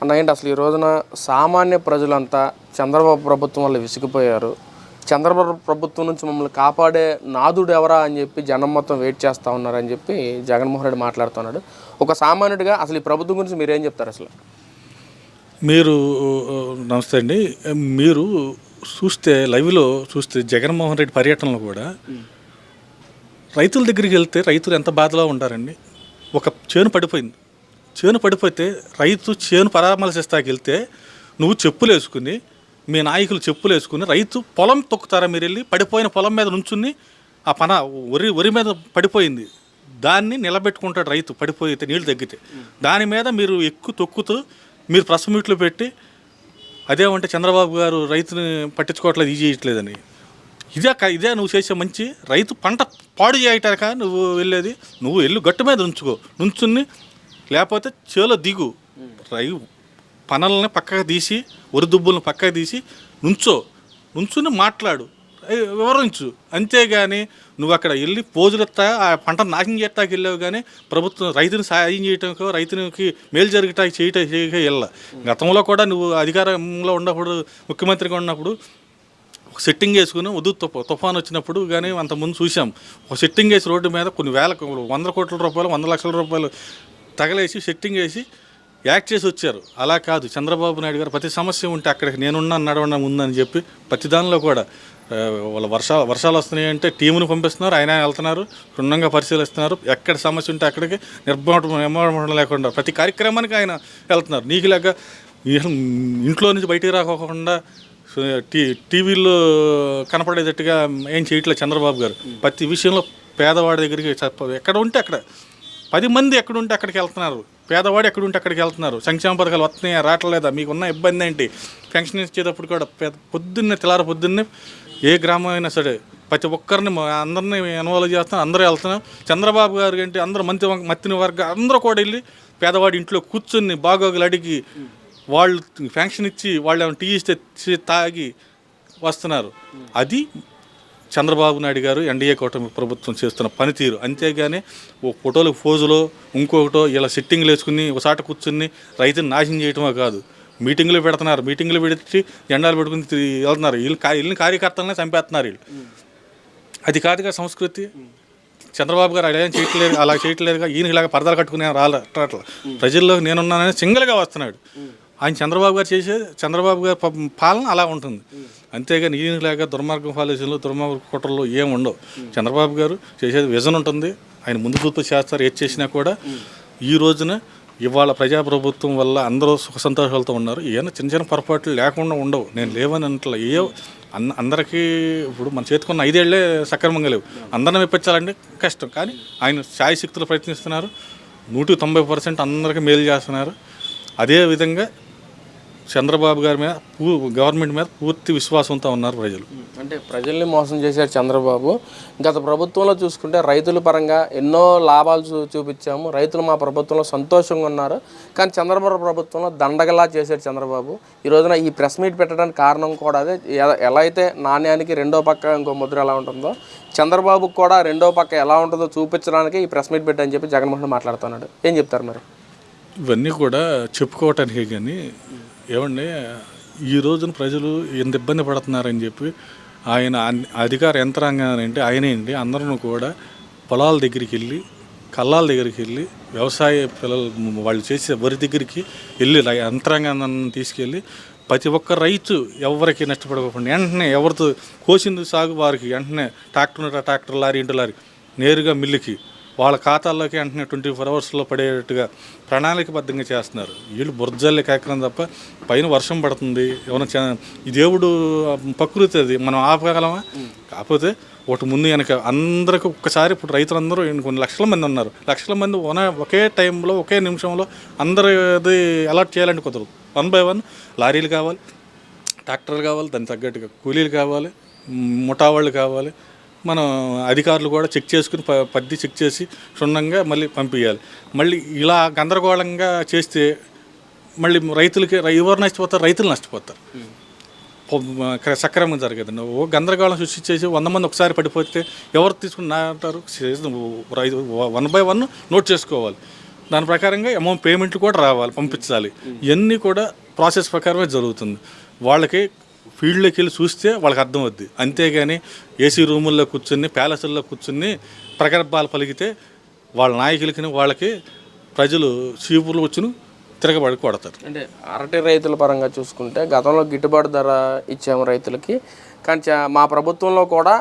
అన్న ఏంటి అసలు ఈ రోజున సామాన్య ప్రజలంతా చంద్రబాబు ప్రభుత్వం వల్ల విసిగిపోయారు. చంద్రబాబు ప్రభుత్వం నుంచి మమ్మల్ని కాపాడే నాదుడు ఎవరా అని చెప్పి జనం మొత్తం వెయిట్ చేస్తూ ఉన్నారని చెప్పి జగన్మోహన్ రెడ్డి మాట్లాడుతున్నాడు. ఒక సామాన్యుడిగా అసలు ఈ ప్రభుత్వం గురించి మీరేం చెప్తారు? అసలు మీరు నమస్తే అండి. మీరు చూస్తే లైవ్లో చూస్తే జగన్మోహన్ రెడ్డి పర్యటనలో కూడా రైతుల దగ్గరికి వెళ్తే రైతులు ఎంత బాధలో ఉంటారండి. ఒక చేను పడిపోయింది, చేను పడిపోతే రైతు చేను పరామర్శిస్తాకి వెళ్తే నువ్వు చెప్పులు వేసుకుని, మీ నాయకులు చెప్పులు వేసుకుని రైతు పొలం తొక్కుతారా? మీరు వెళ్ళి పడిపోయిన పొలం మీద నుంచుని ఆ వరి మీద పడిపోయింది దాన్ని నిలబెట్టుకుంటాడు రైతు. పడిపోయితే నీళ్ళు తగ్గితే దాని మీద మీరు తొక్కుతూ మీరు ప్రెస్ మీట్లు పెట్టి అదేమంటే చంద్రబాబు గారు రైతుని పట్టించుకోవట్లేదు, ఇది చేయట్లేదని. ఇదే నువ్వు చేసే మంచి? రైతు పంట పాడు చేయటాక నువ్వు వెళ్ళేది? నువ్వు వెళ్ళు గట్టు మీద నుంచుని, లేకపోతే చేలో దిగు, పనల్ని పక్కకు తీసి వరి దుబ్బులను పక్కకు తీసి నుంచుని మాట్లాడు, వివరించు. అంతేగాని నువ్వు అక్కడ వెళ్ళి పోజులెత్తా ఆ పంట నాశనం చేయటానికి వెళ్ళావు. కానీ ప్రభుత్వం రైతుని సాయం చేయటానికో రైతునికి మేలు జరగటానికి చేయక వెళ్ళా. గతంలో కూడా నువ్వు అధికారంలో ఉన్నప్పుడు, ముఖ్యమంత్రిగా ఉన్నప్పుడు ఒక సెట్టింగ్ వేసుకుని తుఫాన్ వచ్చినప్పుడు కానీ అంతకుముందు చూసాం. ఒక సెట్టింగ్ వేసి రోడ్డు మీద కొన్ని 100 కోట్ల రూపాయలు 100 లక్షల రూపాయలు తగలేసి సెట్టింగ్ వేసి యాక్ట్ చేసి వచ్చారు. అలా కాదు, చంద్రబాబు నాయుడు గారు ప్రతి సమస్య ఉంటే అక్కడికి నేనున్నాను, నడవడం ఉందని చెప్పి ప్రతి దానిలో కూడా వాళ్ళ వర్షాలు వస్తున్నాయంటే టీమును పంపిస్తున్నారు, ఆయన వెళ్తున్నారు, క్షుణ్ణంగా పరిశీలిస్తున్నారు. ఎక్కడ సమస్య ఉంటే అక్కడికి నిర్మాణం లేకుండా ప్రతి కార్యక్రమానికి ఆయన వెళ్తున్నారు. నీకు లేక ఇంట్లో నుంచి బయటికి రాకోకుండా టీవీల్లో కనపడేటట్టుగా ఏం చేయట్లేదు చంద్రబాబు గారు. ప్రతి విషయంలో పేదవాడి దగ్గరికి ఎక్కడ ఉంటే అక్కడ 10 మంది ఎక్కడుంటే అక్కడికి వెళ్తున్నారు. పేదవాడు ఎక్కడుంటే అక్కడికి వెళ్తున్నారు. సంక్షేమ పథకాలు వస్తున్నాయా, రావట్లేదా, మీకున్న ఇబ్బంది ఏంటి? పెన్షన్ ఇచ్చేటప్పుడు కూడా పొద్దున్నే ఏ గ్రామం అయినా సరే ప్రతి ఒక్కరిని అందరినీ ఇన్వాల్వ్ చేస్తున్నారు, అందరూ వెళ్తున్నారు. చంద్రబాబు గారు అంటే అందరూ మత్తిన వర్గ అందరూ కూడా వెళ్ళి పేదవాడి ఇంట్లో కూర్చుని బాగోగులు అడిగి వాళ్ళు పెన్షన్ ఇచ్చి వాళ్ళు టీ ఇస్తే తాగి వస్తున్నారు. అది చంద్రబాబు నాయుడు గారు ఎన్డీఏ కూటమి ప్రభుత్వం చేస్తున్న పనితీరు. అంతేగాని ఓ ఫోటోలకు పోజులో ఇంకొకటో ఇలా సిట్టింగ్లు వేసుకుని ఒకసాట కూర్చుని రైతుని నాశనం చేయటమో కాదు. మీటింగ్లు పెడుతున్నారు, మీటింగ్లు పెట్టి జెండాలు పెట్టుకుని వెళ్తున్నారు. వీళ్ళని కార్యకర్తలనే చంపేస్తున్నారు వీళ్ళు. అది కాదుగా సంస్కృతి. చంద్రబాబు గారు అలా చేయట్లేదుగా. ఈయన ఇలాగ పరదాలు కట్టుకునే రాట్ల ప్రజల్లో నేనున్నానని సింగిల్గా వస్తున్నాడు. ఆయన చంద్రబాబు గారి పాలన అలా ఉంటుంది. అంతేగాని ఈయనలాగా దుర్మార్గం పాలసీలు, దుర్మార్గ కుట్రలు ఏమి ఉండవు. చంద్రబాబు గారు చేసేది విజన్ ఉంటుంది, ఆయన ముందు చూపు చేస్తారు. ఏది చేసినా కూడా ఈ రోజున ఇవాళ ప్రజాప్రభుత్వం వల్ల అందరూ సుఖ సంతోషాలతో ఉన్నారు. ఏమైనా చిన్న పొరపాట్లు లేకుండా ఉండవు. నేను లేవని అంటలా. అందరికీ ఇప్పుడు మన చేతికున్న 5 ఏళ్లే సక్రమంగా లేవు. అందరిని మెప్పించాలంటే కష్టం. కానీ ఆయన శాయశక్తులు ప్రయత్నిస్తున్నారు. 190% అందరికీ మేలు చేస్తున్నారు. అదేవిధంగా చంద్రబాబు గారి మీద గవర్నమెంట్ మీద పూర్తి విశ్వాసంతో ఉన్నారు ప్రజలు. అంటే ప్రజల్ని మోసం చేశారు చంద్రబాబు. గత ప్రభుత్వంలో చూసుకుంటే రైతుల పరంగా ఎన్నో లాభాలు చూపించాము, రైతులు మా ప్రభుత్వంలో సంతోషంగా ఉన్నారు. కానీ చంద్రబాబు ప్రభుత్వంలో దండగలా చేశారు చంద్రబాబు. ఈ రోజున ఈ ప్రెస్ మీట్ పెట్టడానికి కారణం కూడా అదే. ఎలా అయితే నాణ్యానికి రెండో పక్క ఇంకో ముద్ర ఎలా ఉంటుందో, చంద్రబాబుకు కూడా రెండో పక్క ఎలా ఉంటుందో చూపించడానికి ఈ ప్రెస్ మీట్ పెట్టని చెప్పి జగన్మోహన్ మాట్లాడుతున్నాడు. ఏం చెప్తారు మరి? ఇవన్నీ కూడా చెప్పుకోవటానికే. కానీ ఏమండి, ఈ రోజున ప్రజలు ఎంత ఇబ్బంది పడుతున్నారని చెప్పి ఆయన అధికార యంత్రాంగాన్ని అంటే ఆయనేంటి అందరూ కూడా పొలాల దగ్గరికి వెళ్ళి, కళ్ళాల దగ్గరికి వెళ్ళి, వ్యవసాయ పిల్లలు వాళ్ళు చేసే వరి దగ్గరికి వెళ్ళి యంత్రాంగాన్ని తీసుకెళ్ళి ప్రతి ఒక్క రైతు ఎవరికి నష్టపడకుండా వెంటనే ఎవరితో కోసింది సాగు వారికి వెంటనే ట్రాక్టర్ లారీ ఇంటి లారీ నేరుగా మిల్లుకి వాళ్ళ ఖాతాల్లోకి వెంటనే 24 అవర్స్లో పడేటట్టుగా ప్రణాళికబద్ధంగా చేస్తున్నారు. వీళ్ళు బుర్జల్లే కార్యక్రమం తప్ప పైన వర్షం పడుతుంది. ఏమైనా ఈ దేవుడు ప్రకృతి, అది మనం ఆపగలమా? కాకపోతే ఒకటి ముందు వెనక అందరికీ ఒక్కసారి ఇప్పుడు రైతులందరూ కొన్ని లక్షల మంది ఉన్నారు. లక్షల మంది ఒకే టైంలో ఒకే నిమిషంలో అందరిది అలర్ట్ చేయాలంటే కుదరదు. 1 by 1 లారీలు కావాలి, ట్రాక్టర్లు కావాలి, దానికి తగ్గట్టుగా కూలీలు కావాలి, ముఠా వాళ్ళు కావాలి. మనం అధికారులు కూడా చెక్ చేసుకుని పద్ది చెక్ చేసి క్షుణ్ణంగా మళ్ళీ పంపించాలి. మళ్ళీ ఇలా గందరగోళంగా చేస్తే మళ్ళీ రైతులకి ఎవరు నష్టపోతారు? రైతులు నష్టపోతారు. సక్రమంగా జరగదు. నువ్వు గందరగోళం సృష్టించేసి 100 మంది ఒకసారి పడిపోతే ఎవరు తీసుకుని అంటారు? 1 by 1 నోట్ చేసుకోవాలి. దాని ప్రకారంగా అమౌంట్ పేమెంట్లు కూడా రావాలి, పంపించాలి. ఇవన్నీ కూడా ప్రాసెస్ ప్రకారమే జరుగుతుంది. వాళ్ళకి ఫీల్డ్లోకి వెళ్ళి చూస్తే వాళ్ళకి అర్థం అవుద్ది. అంతేగాని ఏసీ రూముల్లో కూర్చుని ప్యాలెస్ల్లో కూర్చుని ప్రగల్భాలు పలికితే వాళ్ళ నాయకులకి వాళ్ళకి ప్రజలు చీపులు వచ్చును తిరగబడి కొడతారు. అంటే అరటి రైతుల పరంగా చూసుకుంటే గతంలో గిట్టుబాటు ధర ఇచ్చాము రైతులకి, కానీ మా ప్రభుత్వంలో కూడా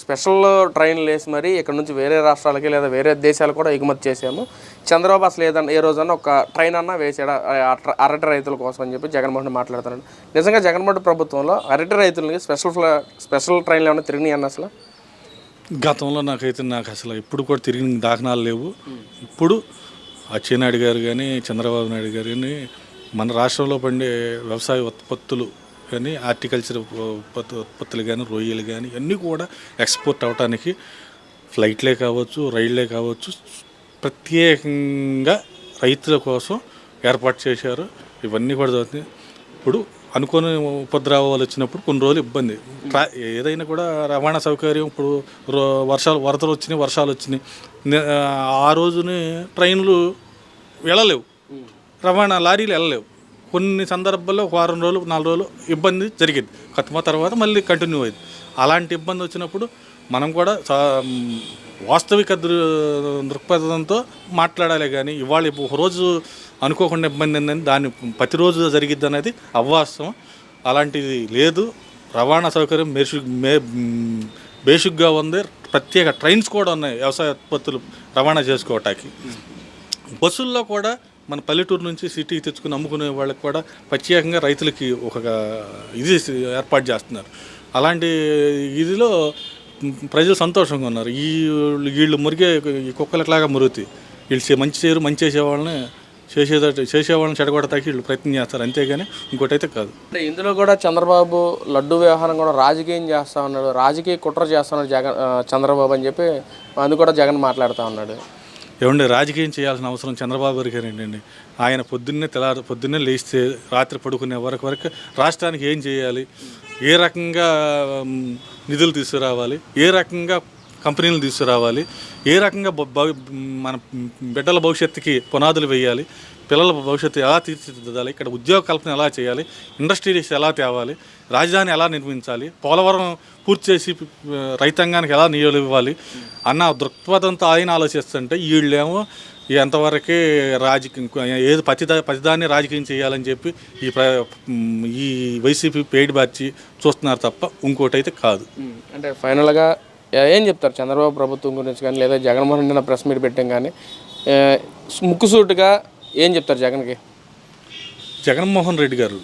స్పెషల్ ట్రైన్లు వేసి మరి ఇక్కడ నుంచి వేరే రాష్ట్రాలకి లేదా వేరే దేశాలకు కూడా ఎగుమతి చేసాము. చంద్రబాబు అసలు ఏ రోజన్నా ఒక ట్రైన్ అన్నా వేసాడు అరటి రైతుల కోసం అని చెప్పి జగన్మోహన్ మాట్లాడుతున్నాడు. నిజంగా జగన్మోహన్ ప్రభుత్వంలో అరటి రైతులకి స్పెషల్ ట్రైన్లు ఏమైనా తిరిగినాయి అన్న అసలు? గతంలో నాకు అసలు ఇప్పుడు కూడా తిరిగిన దాఖనాలు లేవు. ఇప్పుడు అచ్చెన్నాయుడు గారు కానీ చంద్రబాబు నాయుడు గారు కానీ మన రాష్ట్రంలో పండే వ్యవసాయ ఉత్పత్తులు కానీ హార్టికల్చర్ ఉత్పత్తులు కానీ రొయ్యలు కానీ ఇవన్నీ కూడా ఎక్స్పోర్ట్ అవ్వటానికి ఫ్లైట్లే కావచ్చు, రైళ్ళే కావచ్చు, ప్రత్యేకంగా రైతుల కోసం ఏర్పాటు చేశారు. ఇవన్నీ కూడా జరుగుతుంది. ఇప్పుడు అనుకోని ఉపద్రవాలు వచ్చినప్పుడు కొన్ని రోజులు ఇబ్బంది. ఏదైనా కూడా రవాణా సౌకర్యం ఇప్పుడు వరదలు వచ్చినాయి, వర్షాలు వచ్చినాయి, ఆ రోజుని ట్రైన్లు వెళ్ళలేవు, రవాణా లారీలు వెళ్ళలేవు. కొన్ని సందర్భాల్లో ఒక వారం రోజులు 4 రోజులు ఇబ్బంది జరిగింది. తర్వాత మళ్ళీ కంటిన్యూ అయింది. అలాంటి ఇబ్బంది వచ్చినప్పుడు మనం కూడా వాస్తవిక దృక్పథంతో మాట్లాడాలి. కానీ ఇవాళ ఒకరోజు అనుకోకుండా ఇబ్బంది ఏందని దాన్ని ప్రతిరోజు జరిగిద్ది అనేది అవాస్తవం. అలాంటిది లేదు. రవాణా సౌకర్యం బేసిక్గా ఉంది. ప్రత్యేక ట్రైన్స్ కూడా ఉన్నాయి వ్యవసాయ ఉత్పత్తులు రవాణా చేసుకోవటానికి. బస్సుల్లో కూడా మన పల్లెటూరు నుంచి సిటీకి తెచ్చుకుని అమ్ముకునే వాళ్ళకి కూడా ప్రత్యేకంగా రైతులకి ఒక ఇది ఏర్పాటు చేస్తున్నారు. అలాంటి ఇదిలో ప్రజలు సంతోషంగా ఉన్నారు. వీళ్ళు మురిగే ఈ కుక్కలట్లాగా మురుగుతాయి. వీళ్ళు మంచి చేసేవాళ్ళని చెడగొడతాకి వీళ్ళు ప్రయత్నం చేస్తారు, అంతేగాని ఇంకోటి అయితే కాదు. అంటే ఇందులో కూడా చంద్రబాబు లడ్డు వ్యవహారం కూడా రాజకీయం చేస్తూ ఉన్నాడు, రాజకీయ కుట్ర చేస్తూ ఉన్నాడు చంద్రబాబు అని చెప్పి అది కూడా జగన్ మాట్లాడుతూ ఉన్నాడు. ఏమండి, రాజకీయం చేయాల్సిన అవసరం చంద్రబాబు గారికి ఏంటండి? ఆయన పొద్దున్నే లేస్తే రాత్రి పడుకునే వరకు రాష్ట్రానికి ఏం చేయాలి, ఏ రకంగా నిధులు తీసుకురావాలి, ఏ రకంగా కంపెనీలు తీసుకురావాలి, ఏ రకంగా మన బిడ్డల భవిష్యత్తుకి పునాదులు వేయాలి, పిల్లల భవిష్యత్తు ఎలా తీర్చిదిద్దాలి, ఇక్కడ ఉద్యోగ కల్పన ఎలా చేయాలి, ఇండస్ట్రీస్ ఎలా తేవాలి, రాజధాని ఎలా నిర్మించాలి, పోలవరం పూర్తి చేసి రైతాంగానికి ఎలా నిధులు ఇవ్వాలి అన్న దృక్పథంతో ఆయన ఆలోచిస్తుంటే వీళ్ళేమో ఎంతవరకే ఏది ప్రతిదాన్ని రాజకీయం చేయాలని చెప్పి ఈ వైసీపీ పేడ్ బ్యాచ్ చూస్తున్నారు తప్ప ఇంకోటి అయితే కాదు. అంటే ఫైనల్గా ఏం చెప్తారు చంద్రబాబు ప్రభుత్వం గురించి కానీ, లేదా జగన్మోహన్ రెడ్డి ప్రెస్ మీట్ పెట్టాం కానీ ముక్కుసూటిగా ఏం చెప్తారు జగన్కి? జగన్మోహన్ రెడ్డి గారు,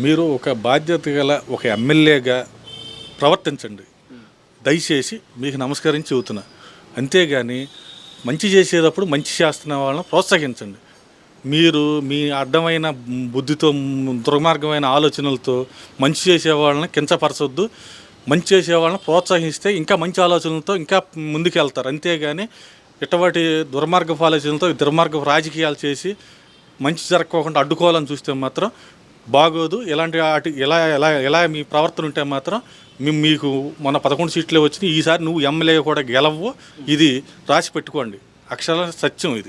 మీరు ఒక బాధ్యత గల ఒక ఎమ్మెల్యేగా ప్రవర్తించండి. దయచేసి మీకు నమస్కరించి చెబుతున్నా. అంతేగాని మంచి చేసేటప్పుడు మంచి చేస్తున్న వాళ్ళని ప్రోత్సహించండి. మీరు మీ అడ్డమైన బుద్ధితో దుర్మార్గమైన ఆలోచనలతో మంచి చేసే వాళ్ళని కించపరచొద్దు. మంచి చేసే వాళ్ళని ప్రోత్సహిస్తే ఇంకా మంచి ఆలోచనలతో ఇంకా ముందుకు వెళ్తారు. అంతేగాని ఇటువంటి దుర్మార్గపు ఆలోచనలతో దుర్మార్గపు రాజకీయాలు చేసి మంచి జరగకోకుండా అడ్డుకోవాలని చూస్తే మాత్రం బాగోదు. ఇలాంటి ఎలా మీ ప్రవర్తన ఉంటే మాత్రం మీకు మొన్న 11 సీట్లే వచ్చినాయి, ఈసారి నువ్వు ఎమ్మెల్యే కూడా గెలవు. ఇది రాసి పెట్టుకోండి, అక్షర సత్యం ఇది.